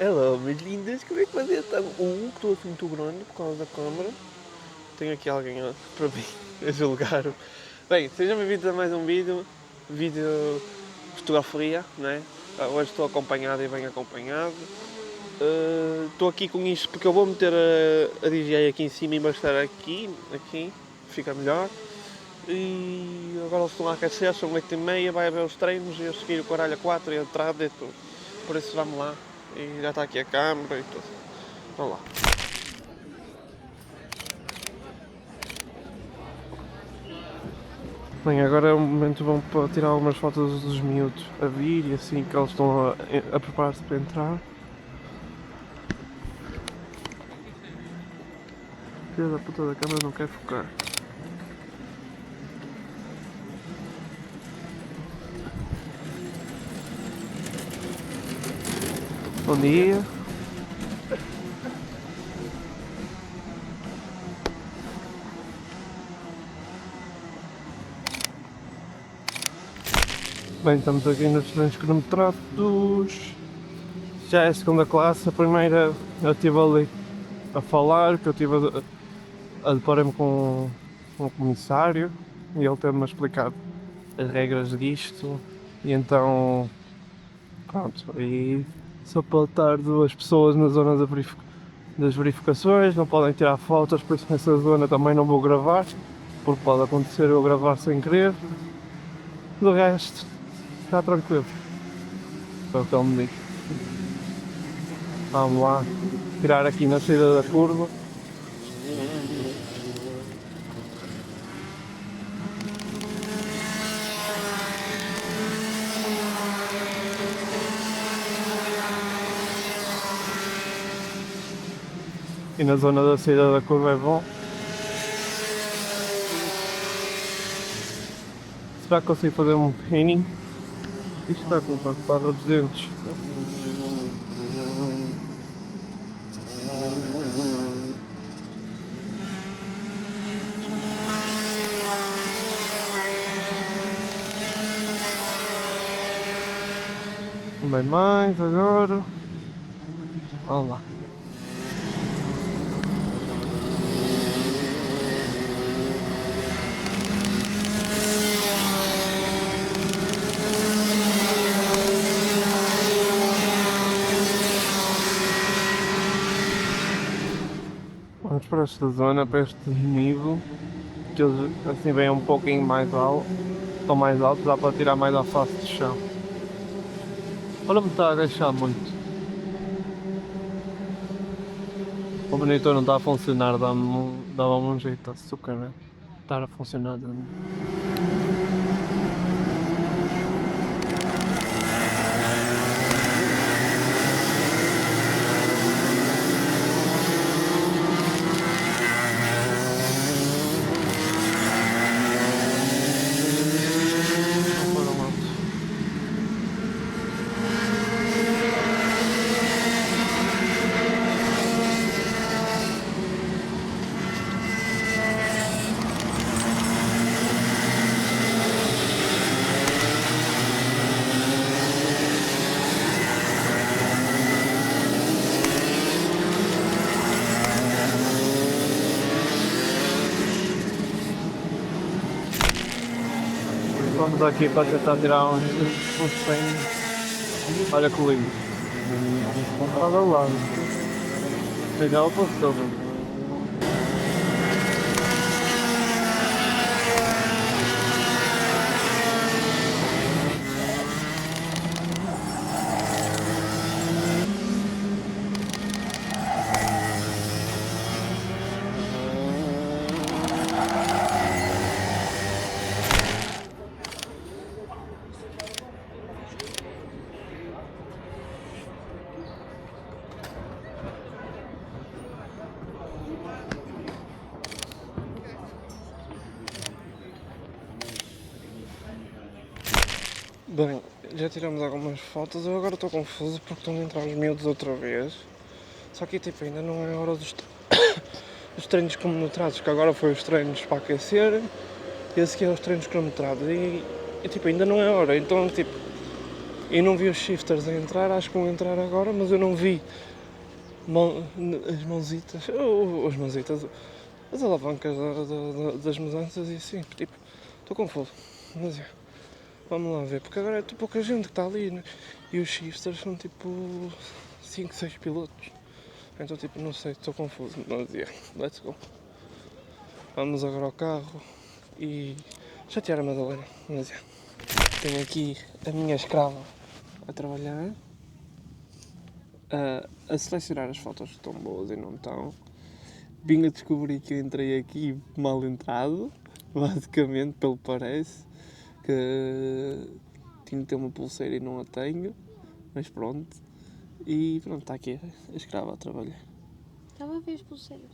Hello, meus lindas, como é que vocês estão? Que estou assim muito grande por causa da câmara. Tenho aqui alguém para mim a julgar. Bem, sejam bem-vindos a mais um vídeo fotografia, né? Hoje estou acompanhado e bem acompanhado. Estou aqui com isto porque eu vou meter a DJI aqui em cima e bastar aqui, fica melhor. E agora eles estão a aquecer, são 8h30, vai haver os treinos e a seguir o caralho a 4 e a entrada e tudo. Por isso vamos lá. E já está aqui a câmera e tudo. Vamos lá. Bem, agora é o momento bom para tirar algumas fotos dos miúdos a vir e assim que eles estão a preparar-se para entrar. Filha da puta da câmera não quer focar. Bom dia. Bem, estamos aqui nos treinos cronometrados. Já é a segunda classe, a primeira eu estive ali a falar, que eu estive a deparar-me com um comissário e ele teve-me a explicar as regras disto e então pronto, e só pode estar duas pessoas na zona das verificações, não podem tirar fotos, por isso nessa zona também não vou gravar, porque pode acontecer eu gravar sem querer. Do resto, está tranquilo. Foi o que ele me disse. Vamos lá, tirar aqui na saída da curva. E na zona da saída da curva é bom. Será que consigo fazer um pinning? Isto está com uma barra dos dentes. Bem mais agora. Vamos lá. Vamos para esta zona, para este nível, que eles assim vêm um pouquinho mais alto, estão mais altos, dá para tirar mais à face do chão. Olha, me está a deixar muito. O monitor não está a funcionar, dava-me um jeito de açúcar, né? Estar a funcionar. Vamos aqui para tentar tirar uns 100. Olha que lindo. Olha lá. Legal passou. Bem, já tiramos algumas fotos, eu agora estou confuso porque estão a entrar os miúdos outra vez. Só que tipo, ainda não é hora dos treinos cronometrados, que agora foi os treinos para aquecer e a seguir é os treinos cronometrados e tipo, ainda não é hora, então tipo, e não vi os shifters a entrar, acho que vão entrar agora, mas eu não vi as mãozitas, as alavancas das mudanças e assim, tipo, estou confuso, mas é, vamos lá ver, porque agora é pouca gente que está ali, né? E os shifters são tipo 5, 6 pilotos, então tipo, não sei, estou confuso, mas é, let's go. Vamos agora ao carro e chatear a Madalena, mas é. Tenho aqui a minha escrava a trabalhar, a selecionar as fotos que estão boas e não estão. Vim a descobrir que eu entrei aqui mal entrado, basicamente, pelo que parece, que tinha que ter uma pulseira e não a tenho, mas pronto. E pronto, está aqui a escrava a trabalhar. Estava a ver as pulseiras.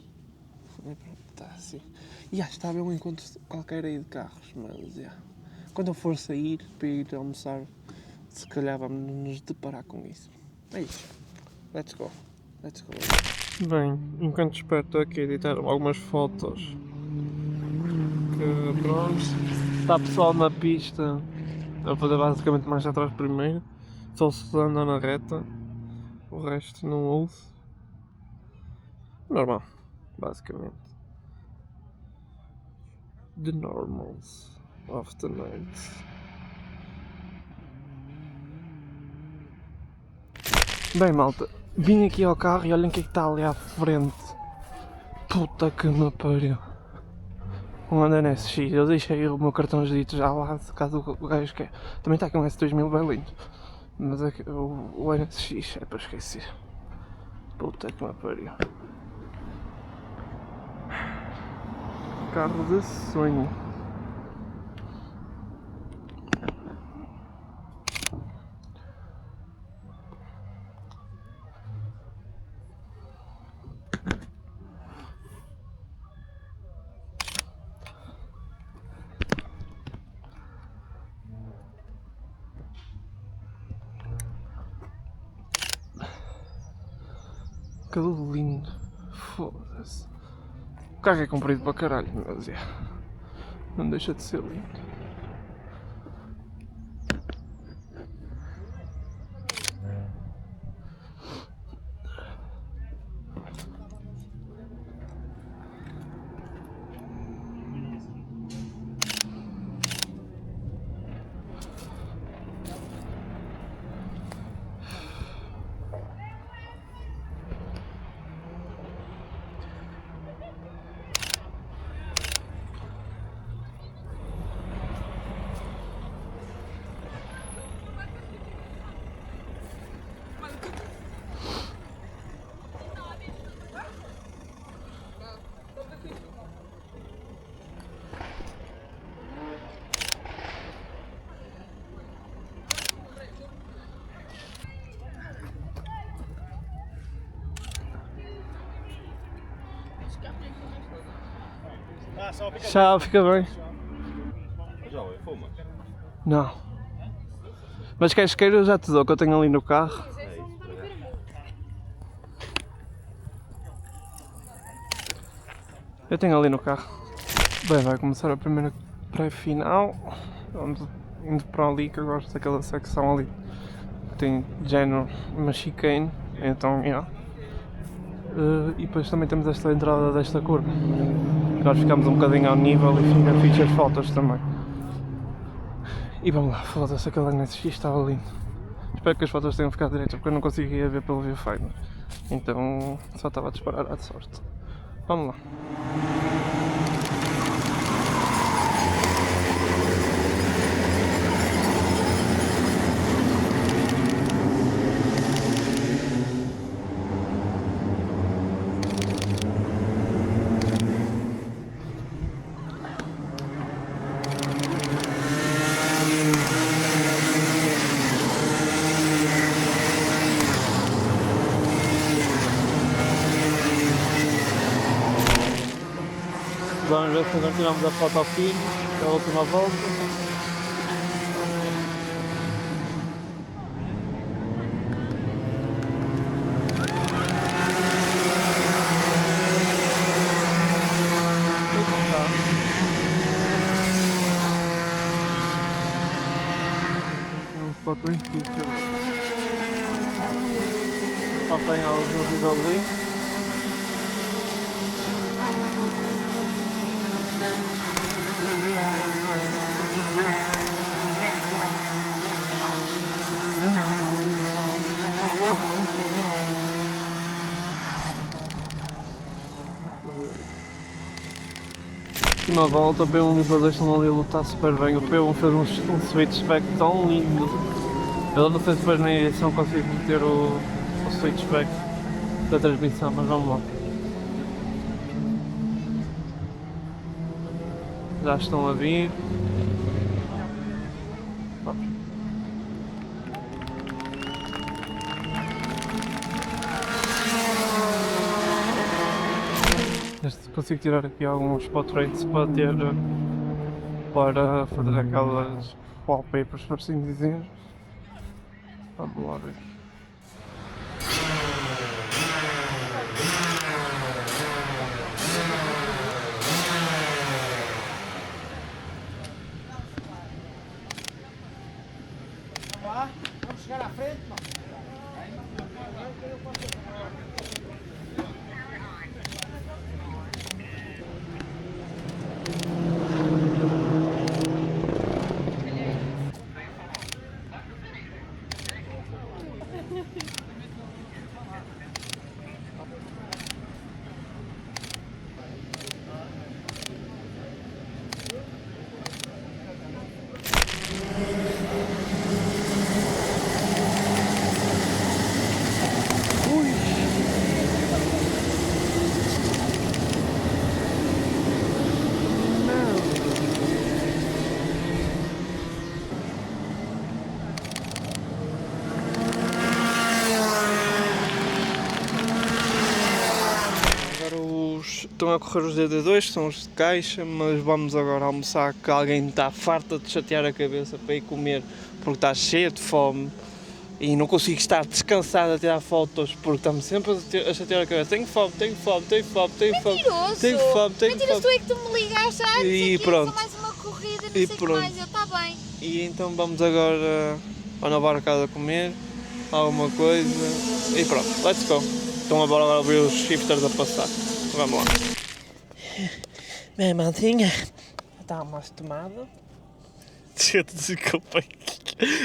E pronto, está assim. E está a ver um encontro qualquer aí de carros, mas quando eu for sair para ir almoçar, se calhar vamos nos deparar com isso. É isso. Let's go. Let's go. Bem, enquanto espero, estou aqui a editar algumas fotos. Que pronto. Está pessoal na pista a fazer basicamente mais atrás primeiro. Só se anda na reta. O resto não ouço. Normal, basicamente. The normals of the night. Bem, malta, vim aqui ao carro e olhem o que é que está ali à frente. Puta que me pariu. Um Honda NSX, eu deixei o meu cartão de dito já lá, caso o gajo quer. Também está aqui um S2000 bem lindo. Mas o NSX é para esquecer. Puta que me pariu. Carro de sonho. Que lindo. Foda-se. O carro é comprido para caralho, mas não deixa de ser lindo. Já fica bem. Já fumas? Não. Mas queres queira eu já te dou, que eu tenho ali no carro. Eu tenho ali no carro. Bem, vai começar a primeira pré-final. Vamos indo para ali, que eu gosto daquela secção ali. Tem género uma chicane, então, e depois também temos esta entrada desta curva. Nós ficamos um bocadinho ao nível e fica fixe as fotos também. E vamos lá, foda-se, aquele NSX estava lindo. Espero que as fotos tenham ficado direitas, porque eu não conseguia ver pelo viewfinder. Então só estava a disparar à sorte. Vamos lá. Vamos ver se agora tiramos a foto ao fim, que é a última volta. ao princípio. Só tem alguns ali. Na volta o P1 e o P2 estão ali a lutar super bem. O P1 fez um switchback tão lindo. Eu não sei se depois na edição consigo meter o switchback da transmissão, mas vamos lá. Já estão a vir. Vamos. Consigo tirar aqui alguns portraits para ter, para fazer aquelas wallpapers, por assim dizer. Vamos lá ver. Vamos chegar à frente, não? Estão a correr os DD2, são os de caixa, mas vamos agora almoçar, que alguém está farta de chatear a cabeça para ir comer porque está cheio de fome e não consigo estar descansado a tirar fotos porque está-me sempre a chatear a cabeça. Tenho fome, tenho fome, tenho fome, tenho fome. Mentiroso! Tenho fome, tenho Mentiroso, fome. tu é que tu me ligaste antes E aqui, pronto. só mais uma corrida, não E sei o que pronto. mais, eu está bem. E então vamos agora ao Nova Arcada comer alguma coisa e pronto, let's go. Estão agora a ver os shifters a passar. Vamos lá. Bem, maltinha, está almoço tomado. Deixa eu dizer que eu peguei.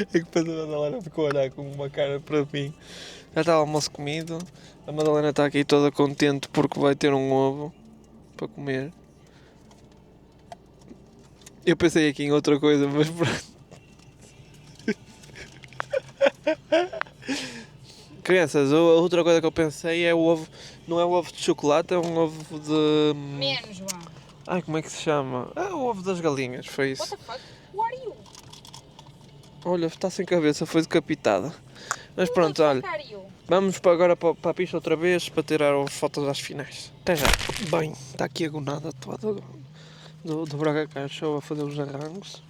É que depois a Madalena ficou a olhar com uma cara para mim. Já está o almoço comido. A Madalena está aqui toda contente porque vai ter um ovo para comer. Eu pensei aqui em outra coisa, mas pronto. Crianças, a outra coisa que eu pensei é o ovo. Não é o ovo de chocolate, é um ovo de. Menos, João. Ai, como é que se chama? Ah, o ovo das galinhas, foi isso. What the fuck? Who are you? Olha, está sem cabeça, foi decapitada. Mas pronto, olha, Who are you? vamos agora para a pista outra vez para tirar as fotos às finais. Até já. Bem, está aqui a gonada toda do Braga Car Show a fazer os arrancos.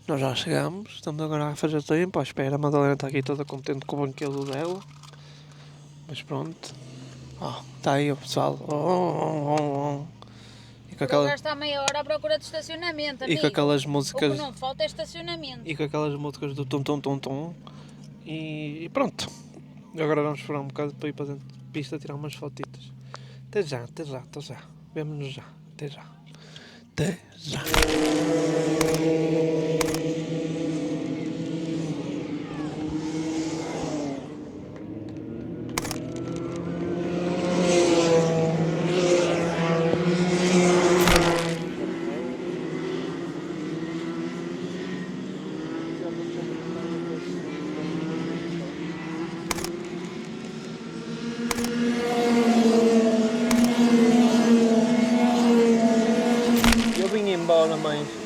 Nós já chegamos, estamos agora a fazer tempo à espera. A Madalena está aqui toda contente com o banquelo dela. Mas pronto. Oh, está aí o pessoal. E com O aquela... lugar está meia hora à procura de estacionamento, E amigo. com aquelas O que músicas. não falta é estacionamento. E com aquelas músicas do tum tum tum tum. E pronto. Agora vamos esperar um bocado para ir para dentro de pista tirar umas fotitas. Até já, até já, até já. Vemo-nos já. Até já. Até já.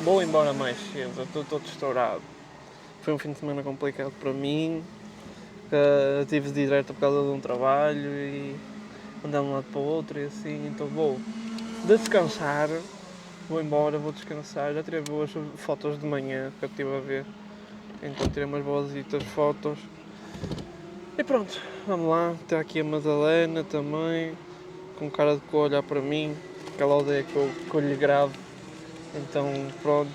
Vou embora mais cedo, estou todo estourado. Foi um fim de semana complicado para mim, tive de ir direto por causa de um trabalho e andar de um lado para o outro e assim, então vou descansar, vou embora, vou descansar. Já tirei boas fotos de manhã que eu estive a ver, então tirei umas boas fotos. E pronto, vamos lá, está aqui a Madalena também, com cara de que olhar para mim, aquela aldeia que eu lhe gravo. Então pronto.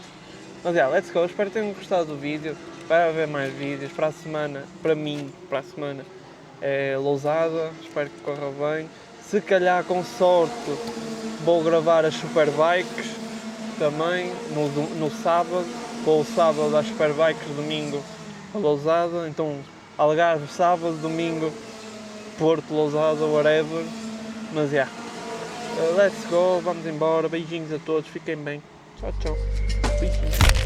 Mas let's go, espero que tenham gostado do vídeo. vai haver mais vídeos. Para a semana, para mim, para a semana é Lousada, espero que corra bem. Se calhar com sorte vou gravar as Superbikes também no sábado, ou sábado às Superbikes, domingo a Lousada, então Algarve sábado, domingo Porto, Lousada, whatever, mas já, let's go, vamos embora, beijinhos a todos, fiquem bem, tchau, tchau, beijinhos.